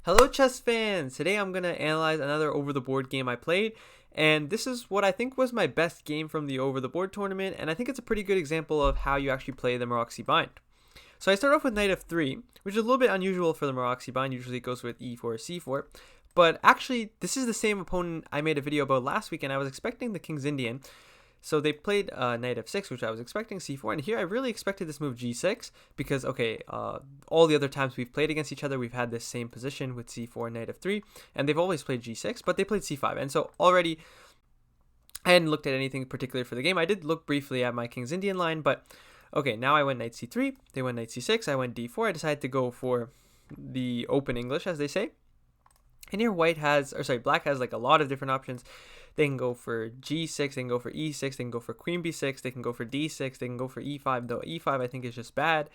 Hello chess fans! Today I'm going to analyze another over the board game I played, and this is what I think was my best game from the over the board tournament, and I think it's a pretty good example of how you actually play the Maroczy Bind. So I start off with knight f3, which is a little bit unusual for the Maroczy Bind. Usually it goes with e4 or c4, but actually this is the same opponent I made a video about last week, and I was expecting the King's Indian. So they played knight f6, which I was expecting c4, and here I really expected this move g6 because, all the other times we've played against each other, we've had this same position with c4 and knight f3, and they've always played g6, but they played c5, and so already I hadn't looked at anything particular for the game. I did look briefly at my King's Indian line, but okay, now I went knight c3, they went knight c6, I went d4, I decided to go for the open English, as they say. And here black has like a lot of different options. They can go for g6, they can go for e6, they can go for queen b6, they can go for d6, they can go for e5, though e5 I think is just bad.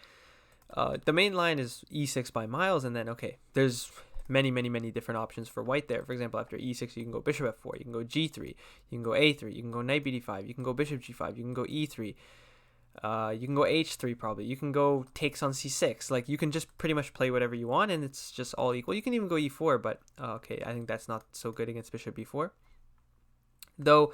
The main line is e6 by miles, and then, there's many different options for white there. For example, after e6, you can go bishop f4, you can go g3, you can go a3, you can go knight bd5, you can go bishop g5, you can go e3, you can go h3 probably, you can go takes on c6. Like, you can just pretty much play whatever you want, and it's just all equal. You can even go e4, but I think that's not so good against bishop b4. Though,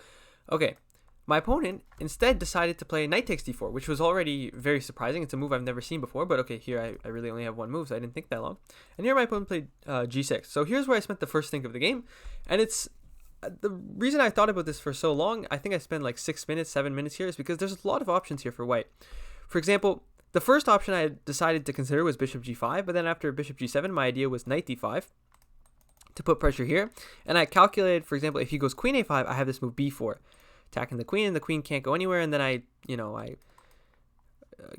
my opponent instead decided to play knight takes d4, which was already very surprising. It's a move I've never seen before, but here I really only have one move, so I didn't think that long. And here my opponent played g6. So here's where I spent the first think of the game, and it's the reason I thought about this for so long. I think I spent like 6 minutes, 7 minutes here, is because there's a lot of options here for white. For example, the first option I decided to consider was bishop g5, but then after bishop g7, my idea was knight d5 to put pressure here. And I calculated, for example, if he goes queen a5, I have this move b4, attacking the queen, and the queen can't go anywhere, and then I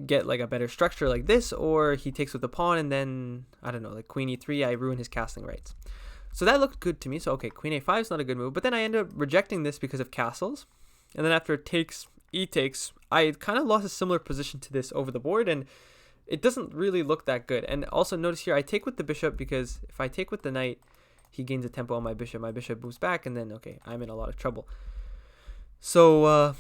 get like a better structure like this, or he takes with the pawn, and then, I don't know, like queen e3, I ruin his castling rights. So that looked good to me. So, queen a5 is not a good move, but then I ended up rejecting this because of castles. And then after takes, e takes, I kind of lost a similar position to this over the board, and it doesn't really look that good. And also notice here, I take with the bishop, because if I take with the knight, he gains a tempo on my bishop moves back, and then, I'm in a lot of trouble. So,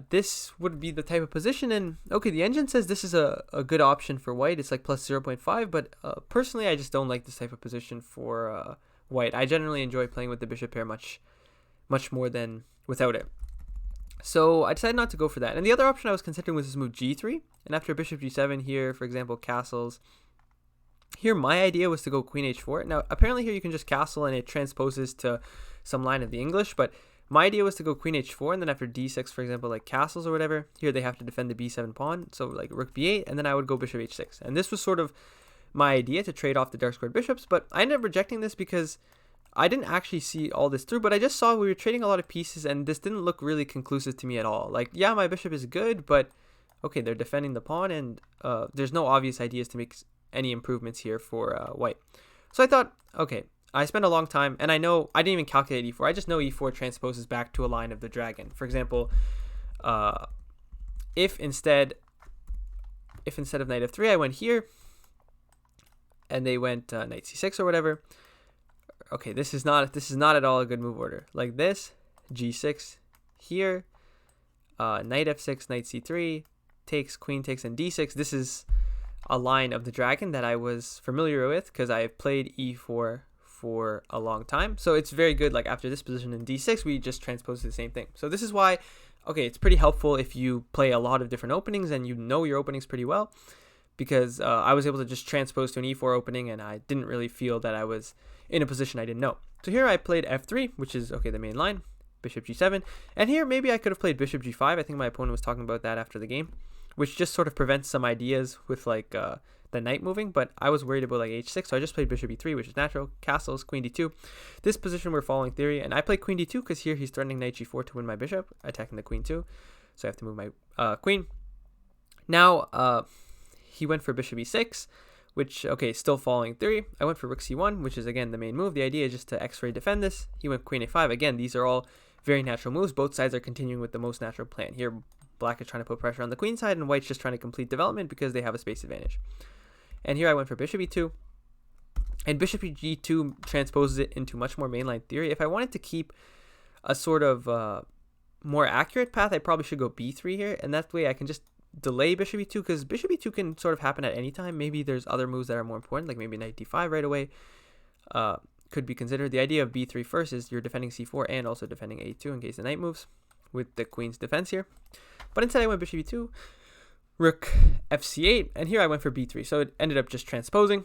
this would be the type of position, and, the engine says this is a good option for white. It's like plus 0.5, but personally, I just don't like this type of position for white. I generally enjoy playing with the bishop pair much more than without it. So I decided not to go for that. And the other option I was considering was this move g3, and after bishop g7 here, for example, castles. Here, my idea was to go queen h4. Now, apparently here you can just castle and it transposes to some line of the English, but my idea was to go queen h4, and then after d6, for example, like castles or whatever, here they have to defend the b7 pawn, so like rook b8, and then I would go bishop h6. And this was sort of my idea to trade off the dark squared bishops, but I ended up rejecting this because I didn't actually see all this through, but I just saw we were trading a lot of pieces, and this didn't look really conclusive to me at all. Like, yeah, my bishop is good, but they're defending the pawn, and there's no obvious ideas to make any improvements here for white. So I thought, I spent a long time, and I know I didn't even calculate e4. I just know e4 transposes back to a line of the dragon. For example, if instead of knight f3, I went here, and they went knight c6 or whatever. This is not at all a good move order. Like this, g6 here, knight f6, knight c3, takes, queen takes, and d6. This is a line of the dragon that I was familiar with because I have played e4 for a long time. So it's very good. Like, after this position in d6, we just transpose the same thing. So this is why, it's pretty helpful if you play a lot of different openings and you know your openings pretty well, because I was able to just transpose to an e4 opening, and I didn't really feel that I was in a position I didn't know. So here I played f3, which is, the main line, bishop g7. And here maybe I could have played bishop g5. I think my opponent was talking about that after the game, which just sort of prevents some ideas with like the knight moving, but I was worried about like h6, so I just played bishop e3, which is natural, castles, queen d2. This position we're following theory, and I played queen d2 because here he's threatening knight g4 to win my bishop, attacking the queen too, so I have to move my queen. Now, he went for bishop e6, which, still following theory. I went for rook c1, which is, again, the main move. The idea is just to x-ray defend this. He went queen a5. Again, these are all very natural moves. Both sides are continuing with the most natural plan. Here, black is trying to put pressure on the queen side, and white's just trying to complete development because they have a space advantage. And here I went for bishop e2, and bishop g2 transposes it into much more mainline theory. If I wanted to keep a sort of more accurate path, I probably should go b3 here, and that way I can just delay bishop e2 because bishop e2 can sort of happen at any time. Maybe there's other moves that are more important, like maybe knight d5 right away. Could be considered. The idea of b3 first is you're defending c4 and also defending a2 in case the knight moves with the queen's defense here. But instead I went bishop e2, rook fc8, and here I went for b3. So it ended up just transposing,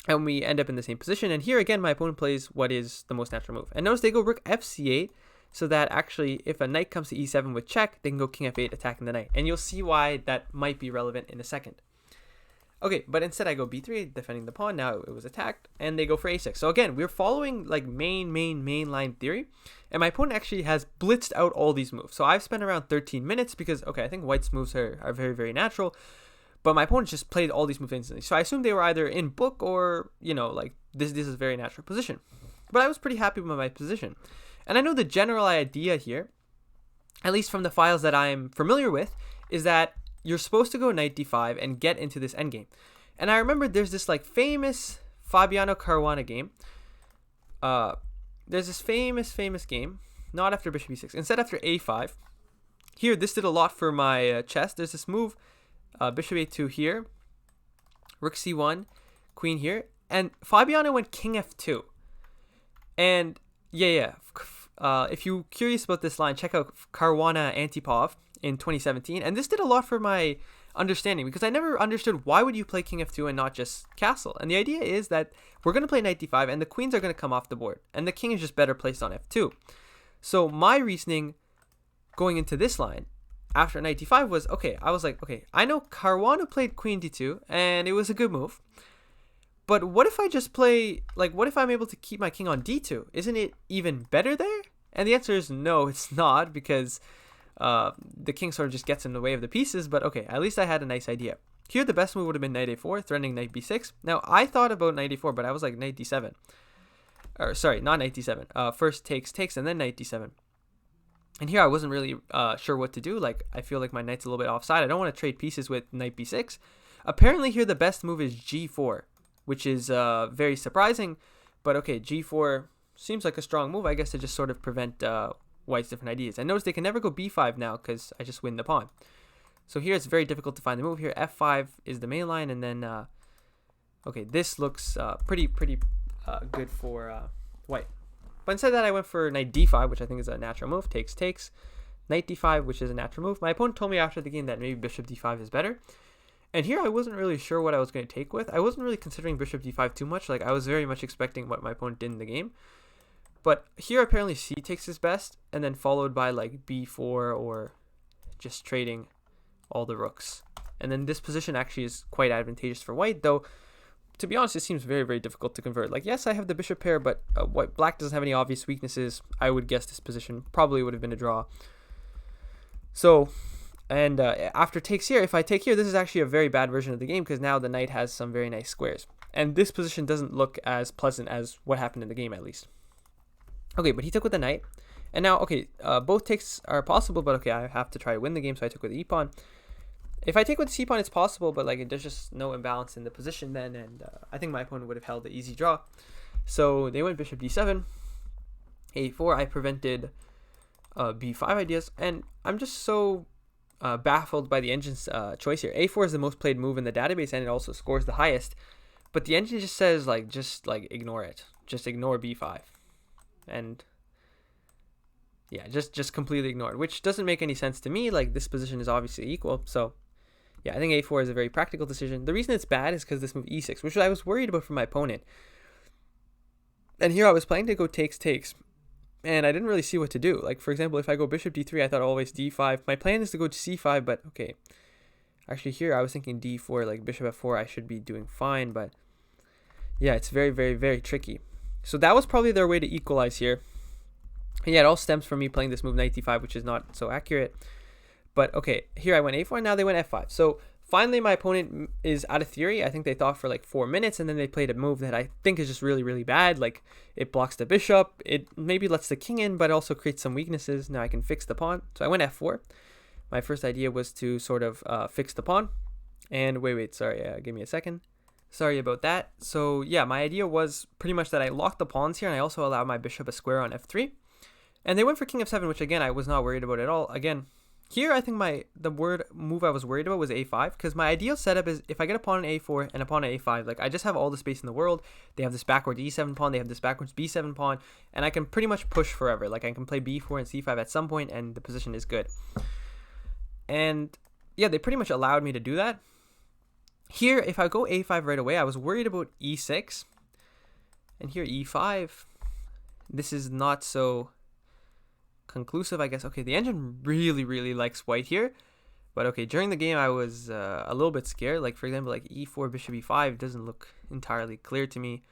and we end up in the same position. And here again, my opponent plays what is the most natural move. And notice they go rook fc8, so that actually if a knight comes to e7 with check, they can go king f8 attacking the knight. And you'll see why that might be relevant in a second. Okay, but instead I go b3, defending the pawn. Now it was attacked, and they go for a6. So again, we're following like main line theory, and my opponent actually has blitzed out all these moves. So I've spent around 13 minutes because, okay, I think white's moves are very, very natural, but my opponent just played all these moves instantly. So I assumed they were either in book or, you know, like this is a very natural position. But I was pretty happy with my position. And I know the general idea here, at least from the files that I'm familiar with, is that you're supposed to go knight d5 and get into this endgame. And I remember there's this like famous Fabiano Caruana game. There's this famous game, not after bishop e6, instead after a5. Here, this did a lot for my chess. There's this move, bishop a2 here, rook c1, queen here, and Fabiano went king f2. And if you're curious about this line, check out Caruana Antipov in 2017, and this did a lot for my understanding because I never understood why would you play king f2 and not just castle. And the idea is that we're going to play knight d5 and the queens are going to come off the board and the king is just better placed on f2. So my reasoning going into this line after knight d5 was, okay, I was like, okay, I know Caruana played queen d2 and it was a good move, but what if I just play, like, what if I'm able to keep my king on d2? Isn't it even better there? And the answer is no, it's not, because the king sort of just gets in the way of the pieces. But okay, at least I had a nice idea. Here the best move would have been knight a4, threatening knight b6. Now I thought about knight a4, but I was like knight d7. Or sorry, not knight d7. First takes, and then knight d7. And here I wasn't really sure what to do. Like, I feel like my knight's a little bit offside. I don't want to trade pieces with knight b6. Apparently here the best move is g4, which is very surprising. But okay, g4 seems like a strong move, I guess, to just sort of prevent white's different ideas. And notice they can never go b5 now because I just win the pawn. So here it's very difficult to find the move. Here f5 is the main line, and then okay, this looks pretty good for white. But instead of that, I went for knight d5, which I think is a natural move. Takes, knight d5, which is a natural move. My opponent told me after the game that maybe bishop d5 is better. And here I wasn't really sure what I was going to take with. I wasn't really considering bishop d5 too much. Like, I was very much expecting what my opponent did in the game. But here apparently c takes is best, and then followed by like b4 or just trading all the rooks. And then this position actually is quite advantageous for white, though to be honest it seems very difficult to convert. Like, yes, I have the bishop pair, but black doesn't have any obvious weaknesses. I would guess this position probably would have been a draw. So, and after takes here, if I take here, this is actually a very bad version of the game because now the knight has some very nice squares. And this position doesn't look as pleasant as what happened in the game, at least. Okay, but he took with the knight. And now, okay, both takes are possible, but okay, I have to try to win the game, so I took with the e-pawn. If I take with the c-pawn, it's possible, but like there's just no imbalance in the position then, and I think my opponent would have held the easy draw. So they went bishop d7, a4. I prevented b5 ideas, and I'm just so baffled by the engine's choice here. a4 is the most played move in the database, and it also scores the highest. But the engine just says just ignore it. Just ignore b5. And yeah, just completely ignore it, which doesn't make any sense to me. Like, this position is obviously equal. So yeah, I think a4 is a very practical decision. The reason it's bad is because this move e6, which I was worried about for my opponent. And here I was planning to go takes, and I didn't really see what to do. Like, for example, if I go bishop d3, I thought always d5. My plan is to go to c5, but okay. Actually, here I was thinking d4, like bishop f4, I should be doing fine. But yeah, it's very tricky. So that was probably their way to equalize here. And yeah, it all stems from me playing this move knight d5, which is not so accurate. But okay, here I went a4, now they went f5. So finally my opponent is out of theory. I think they thought for like 4 minutes, and then they played a move that I think is just really bad. Like, it blocks the bishop, it maybe lets the king in, but also creates some weaknesses. Now I can fix the pawn. So I went f4. My first idea was to sort of fix the pawn. And wait, sorry, give me a second. Sorry about that. So yeah, my idea was pretty much that I locked the pawns here, and I also allowed my bishop a square on f3. And they went for king f7, which again, I was not worried about at all. Again, Here, I think the word move I was worried about was a5, because my ideal setup is if I get a pawn on a4 and a pawn on a5, like I just have all the space in the world. They have this backwards e7 pawn, they have this backwards b7 pawn, and I can pretty much push forever. Like I can play b4 and c5 at some point, and the position is good. And yeah, they pretty much allowed me to do that. Here, if I go a5 right away, I was worried about e6, and here e5. This is not so conclusive, I guess. Okay, the engine really likes white here, but okay, during the game I was a little bit scared. Like for example, like e4 bishop e5 doesn't look entirely clear to me,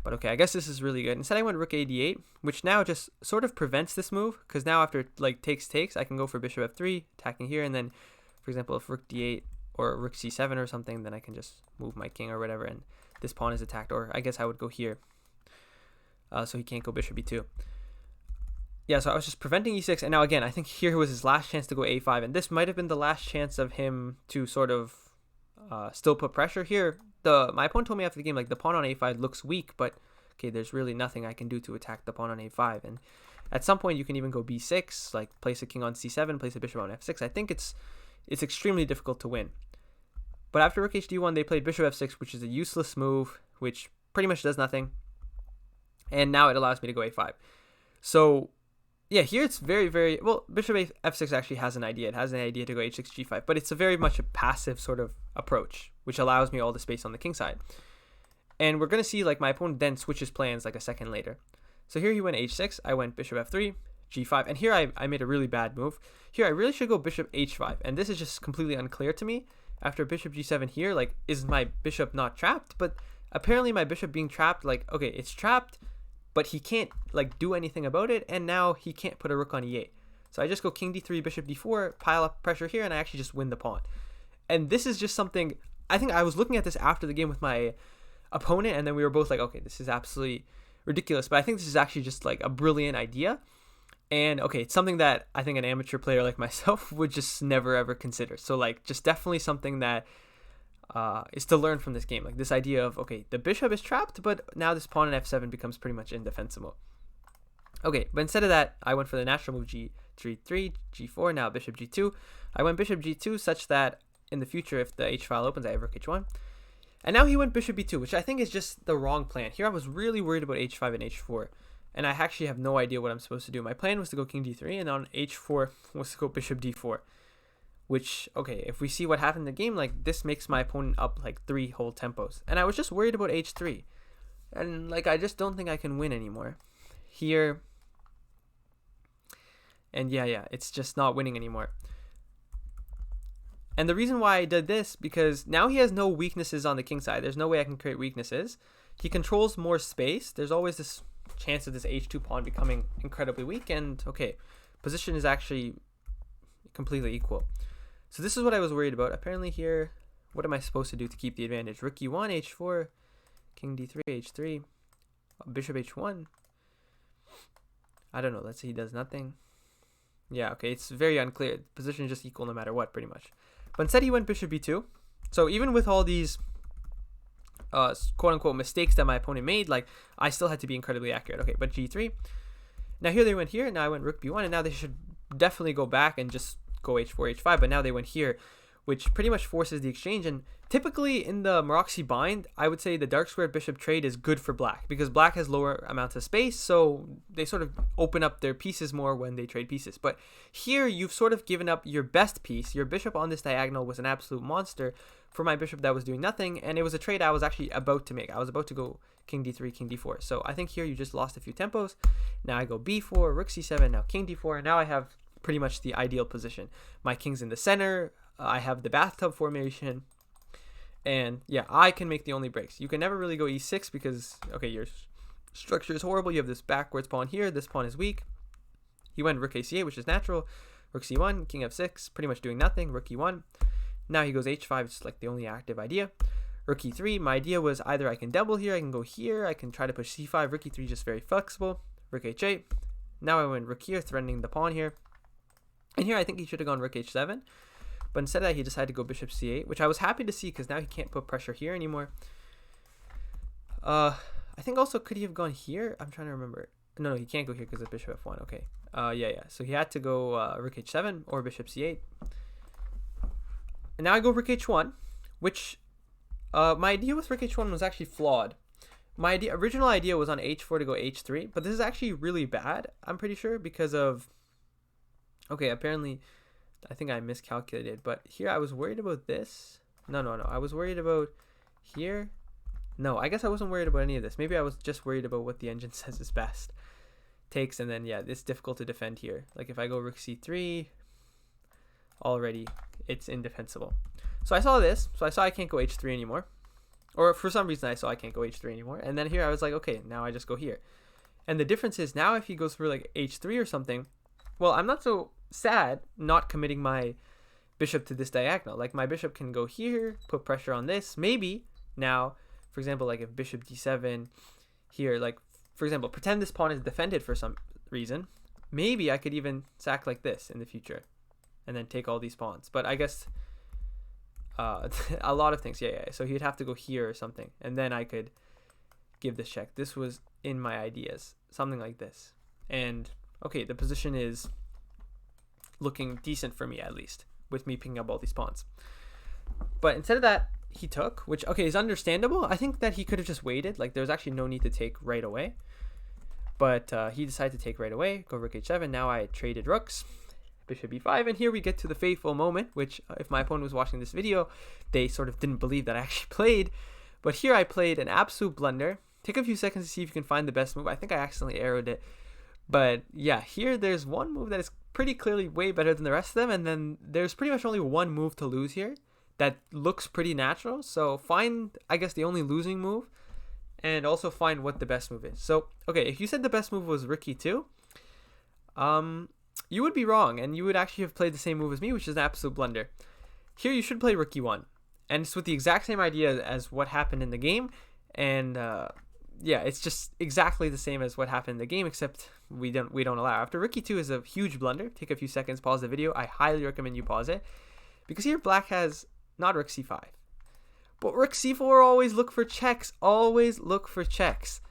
but okay, I guess this is really good. Instead I went rook a d8, which now just sort of prevents this move, because now after like takes I can go for bishop f3 attacking here, and then for example if rook d8 or rook c7 or something, then I can just move my king or whatever, and this pawn is attacked. Or I guess I would go here, so he can't go bishop e2. Yeah, so I was just preventing e6, and now again, I think here was his last chance to go a5, and this might have been the last chance of him to sort of still put pressure here. My opponent told me after the game, like, the pawn on a5 looks weak, but okay, there's really nothing I can do to attack the pawn on a5, and at some point you can even go b6, like place a king on c7, place a bishop on f6. I think it's extremely difficult to win. But after rook hd1, they played bishop f6, which is a useless move, which pretty much does nothing, and now it allows me to go a5. So yeah, here it's very well. Bishop f6 actually has an idea. It has an idea to go h6 g5, but it's a very much a passive sort of approach, which allows me all the space on the king side. And we're gonna see like my opponent then switches plans like a second later. So here he went h6. I went bishop f3, g5, and here I made a really bad move. Here I really should go bishop h5, and this is just completely unclear to me. After bishop g7 here, like, is my bishop not trapped? But apparently my bishop being trapped, like, okay, it's trapped, but he can't like do anything about it, and now he can't put a rook on e8. So I just go king d3, bishop d4, pile up pressure here, and I actually just win the pawn. And this is just something, I think I was looking at this after the game with my opponent, and then we were both like, okay, this is absolutely ridiculous, but I think this is actually just like a brilliant idea. And okay, it's something that I think an amateur player like myself would just never ever consider. So like, just definitely something that is to learn from this game. Like this idea of, okay, the bishop is trapped, but now this pawn on f7 becomes pretty much indefensible. Okay, but instead of that, I went for the natural move g3, g4, now bishop g2. I went bishop g2 such that in the future, if the h file opens, I have rook h1. And now he went bishop b2, which I think is just the wrong plan. Here I was really worried about h5 and h4, and I actually have no idea what I'm supposed to do. My plan was to go king d3, and on h4 was to go bishop d4. Which, okay, if we see what happened in the game, like, this makes my opponent up, like, 3 whole tempos. And I was just worried about h3. And, like, I just don't think I can win anymore. Here. And, yeah, it's just not winning anymore. And the reason why I did this, because now he has no weaknesses on the king side. There's no way I can create weaknesses. He controls more space. There's always this chance of this h2 pawn becoming incredibly weak. And, okay, position is actually completely equal. So this is what I was worried about. Apparently here, what am I supposed to do to keep the advantage? Rook e1, h4, king d3, h3, bishop h1. I don't know. Let's say he does nothing. Yeah, okay, it's very unclear. The position is just equal no matter what, pretty much. But instead he went bishop b2. So even with all these quote-unquote mistakes that my opponent made, like, I still had to be incredibly accurate. Okay, but g3. Now here they went here. Now I went rook b1, and now they should definitely go back and just go h4, h5, but now they went here, which pretty much forces the exchange. And typically in the Maroczy Bind, I would say the dark squared bishop trade is good for black, because black has lower amounts of space, so they sort of open up their pieces more when they trade pieces. But here you've sort of given up your best piece. Your bishop on this diagonal was an absolute monster for my bishop that was doing nothing, and it was a trade I was actually about to make. I was about to go king d3, king d4. So I think here you just lost a few tempos. Now I go b4, rook c7, now king d4, and now I have pretty much the ideal position. My king's in the center. I have the bathtub formation, and yeah, I can make the only breaks. You can never really go e6 because, okay, your structure is horrible. You have this backwards pawn here. This pawn is weak. He went rook a8, which is natural. Rook c1, king f6, pretty much doing nothing. Rook e1. Now he goes h5. It's like the only active idea. Rook e3. My idea was either I can double here, I can go here, I can try to push c5. Rook e3 just very flexible. Rook h8. Now I went rook here, threatening the pawn here. And here I think he should have gone rook h7, but instead of that he decided to go bishop c8, which I was happy to see because now he can't put pressure here anymore. I think also could he have gone here? I'm trying to remember. No, he can't go here because of bishop f1. Okay. Yeah. So he had to go rook h7 or bishop c8. And now I go rook h1, which my idea with rook h1 was actually flawed. My original idea was on h4 to go h3, but this is actually really bad, I'm pretty sure, because of... Okay, apparently, I think I miscalculated, but here I was worried about this. No. I was worried about here. No, I guess I wasn't worried about any of this. Maybe I was just worried about what the engine says is best. Takes, and then, yeah, it's difficult to defend here. Like, if I go rook c3, already, it's indefensible. So I saw this. So I saw I can't go h3 anymore. Or for some reason I saw I can't go h3 anymore. And then here I was like, okay, now I just go here. And the difference is now if he goes for like h3 or something, well, I'm not so sad not committing my bishop to this diagonal. Like my bishop can go here, put pressure on this. Maybe now, for example, like if bishop d7 here, like for example, pretend this pawn is defended for some reason. Maybe I could even sack like this in the future and then take all these pawns. But I guess a lot of things. Yeah. So he'd have to go here or something. And then I could give this check. This was in my ideas. Something like this. And okay, the position is looking decent for me at least, with me picking up all these pawns. But instead of that, he took, which, okay, is understandable. I think that he could have just waited. Like, there's actually no need to take right away. But he decided to take right away. Go rook h7. Now I traded rooks. Bishop b5. And here we get to the fateful moment, which if my opponent was watching this video, they sort of didn't believe that I actually played. But here I played an absolute blunder. Take a few seconds to see if you can find the best move. I think I accidentally arrowed it. But yeah, here there's one move that is pretty clearly way better than the rest of them. And then there's pretty much only one move to lose here that looks pretty natural. So find, I guess, the only losing move and also find what the best move is. So, okay, if you said the best move was rook e2, you would be wrong. And you would actually have played the same move as me, which is an absolute blunder. Here you should play rook e1. And it's with the exact same idea as what happened in the game. And yeah, it's just exactly the same as what happened in the game, except we don't allow. After rook e2 is a huge blunder. Take a few seconds, pause the video. I highly recommend you pause it, because here black has not rook c5, but rook c4. Always look for checks. Always look for checks.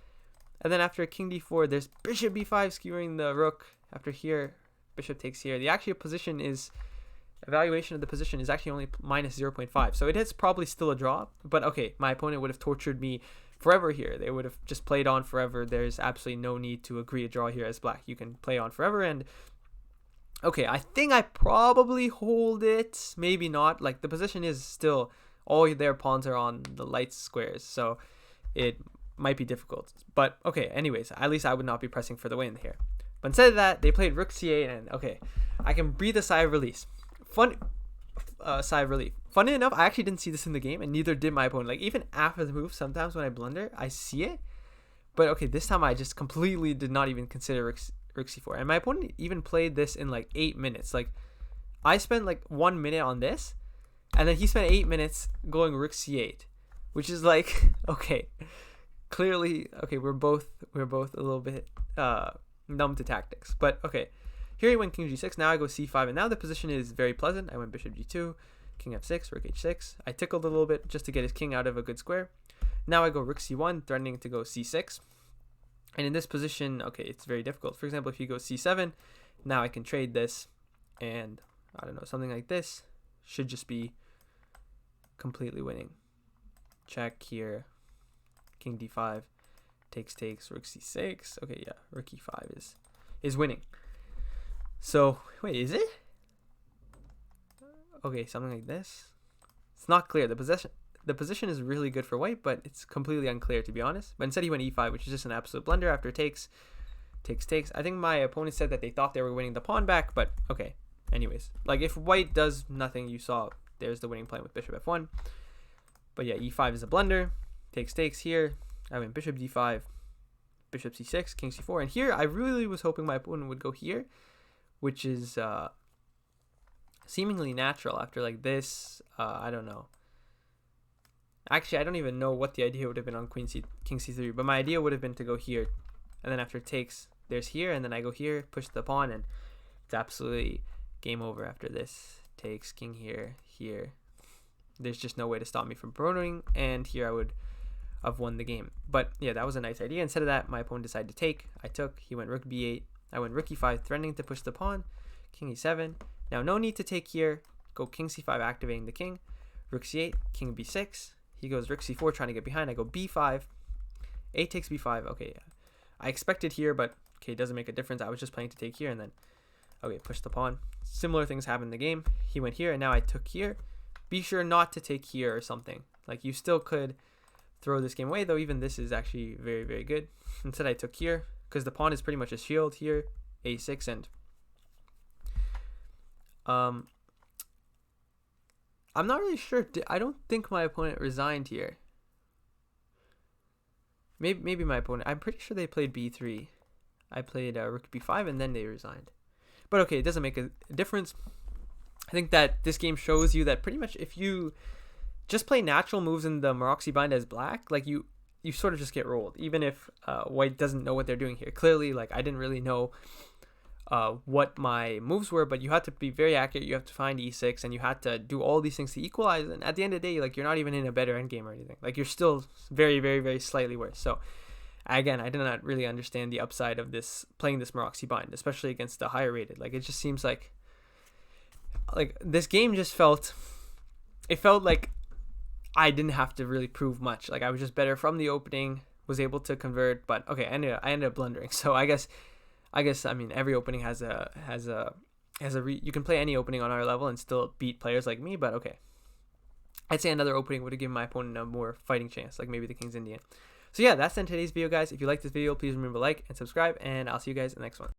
And then after king d4, there's bishop b5 skewering the rook. After here, bishop takes here. The actual position is, evaluation of the position is actually only minus 0.5. So it is probably still a draw. But okay, my opponent would have tortured me forever here. They would have just played on forever. There's absolutely no need to agree a draw here as black. You can play on forever. And okay, I think I probably hold it. Maybe not. Like, the position is still, all their pawns are on the light squares. So it might be difficult. But okay, anyways, at least I would not be pressing for the win here. But instead of that, they played rook c8. And okay, I can breathe a sigh of release. Sigh of relief. Funny enough, I actually didn't see this in the game, and neither did my opponent. Like, even after the move, sometimes when I blunder, I see it. But okay, this time I just completely did not even consider rook c4. And my opponent even played this in like 8 minutes. Like, I spent like 1 minute on this, and then he spent 8 minutes going rook c8, which is like, okay, clearly, okay, we're both a little bit numb to tactics. But okay, here he went king g6. Now I go c5, and now the position is very pleasant. I went bishop g2, king f6, rook h6. I tickled a little bit just to get his king out of a good square. Now I go rook c1, threatening to go c6. And in this position, okay, it's very difficult. For example, if you go c7, now I can trade this, and I don't know, something like this should just be completely winning. Check here, king d5, takes, rook c6. Okay, yeah, rook e5 is winning. So, wait, is it? Okay, something like this. It's not clear. The position is really good for white, but it's completely unclear, to be honest. But instead he went e5, which is just an absolute blunder. After takes. I think my opponent said that they thought they were winning the pawn back, but okay. Anyways, like, if white does nothing, you saw there's the winning plan with bishop f1. But yeah, e5 is a blunder. Takes here. I went bishop d5, bishop c6, king c4. And here, I really was hoping my opponent would go here, which is seemingly natural after like this. I don't know. Actually, I don't even know what the idea would have been on king c3, but my idea would have been to go here, and then after takes, there's here, and then I go here, push the pawn, and it's absolutely game over after this. Takes, king here. There's just no way to stop me from promoting, and here I would have won the game. But yeah, that was a nice idea. Instead of that, my opponent decided to take. I took. He went rook b8. I went rook e5, threatening to push the pawn. King e7. Now no need to take here. Go king c5, activating the king. Rook c8, king b6. He goes rook c4, trying to get behind. I go b5. A takes b5. Okay, yeah. I expected here, but okay, it doesn't make a difference. I was just planning to take here and then, okay, push the pawn. Similar things happened in the game. He went here and now I took here. Be sure not to take here or something. Like, you still could throw this game away, though even this is actually very, very good. Instead I took here because the pawn is pretty much a shield here. A6 and I'm not really sure. I don't think my opponent resigned here. Maybe my opponent. I'm pretty sure they played b3. I played rook b5 and then they resigned. But okay, it doesn't make a difference. I think that this game shows you that pretty much if you just play natural moves in the Maroczy Bind as black, like you sort of just get rolled. Even if white doesn't know what they're doing here. Clearly, like, I didn't really know what my moves were, but you had to be very accurate. You have to find e6 and you had to do all these things to equalize, and at the end of the day, like, you're not even in a better endgame or anything. Like, you're still very, very, very slightly worse. So again, I did not really understand the upside of this, playing this Maroczy Bind, especially against the higher rated. Like, it just seems like this game just felt like I didn't have to really prove much. Like, I was just better from the opening, was able to convert, but okay, I ended up blundering. So I guess I mean, every opening has a you can play any opening on our level and still beat players like me, but okay. I'd say another opening would have given my opponent a more fighting chance, like maybe the King's Indian. So yeah, that's in today's video, guys. If you like this video, please remember to like and subscribe, and I'll see you guys in the next one.